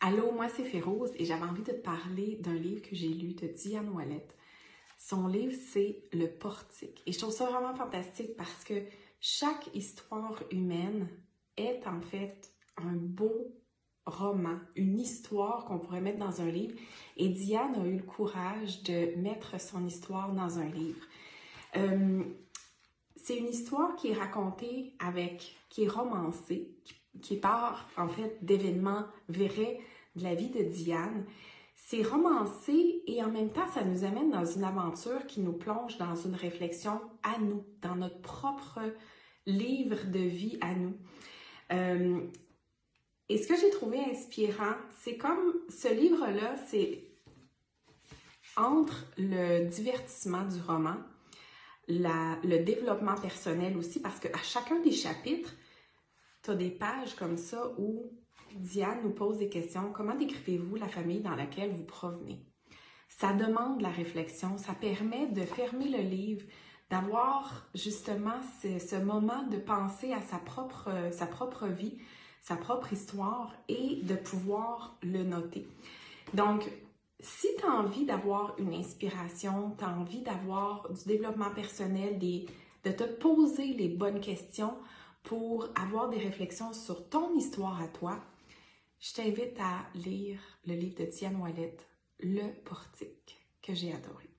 Allô, moi c'est Féroze et j'avais envie de te parler d'un livre que j'ai lu de Diane Ouellet. Son livre, c'est Le Portique. Et je trouve ça vraiment fantastique parce que chaque histoire humaine est en fait un beau roman, une histoire qu'on pourrait mettre dans un livre. Et Diane a eu le courage de mettre son histoire dans un livre. C'est une histoire qui est racontée qui est romancée, qui part en fait d'événements vrais de la vie de Diane. C'est romancé et en même temps, ça nous amène dans une aventure qui nous plonge dans une réflexion à nous, dans notre propre livre de vie à nous. Et ce que j'ai trouvé inspirant, c'est comme ce livre-là, c'est entre le divertissement du roman, le développement personnel aussi, parce qu'à chacun des chapitres, tu as des pages comme ça où Diane nous pose des questions. Comment décrivez-vous la famille dans laquelle vous provenez? Ça demande la réflexion, ça permet de fermer le livre, d'avoir justement ce moment de penser à sa propre vie, sa propre histoire et de pouvoir le noter. Donc, si tu as envie d'avoir une inspiration, tu as envie d'avoir du développement personnel, de te poser les bonnes questions pour avoir des réflexions sur ton histoire à toi, je t'invite à lire le livre de Diane Ouellet, Le Portique, que j'ai adoré.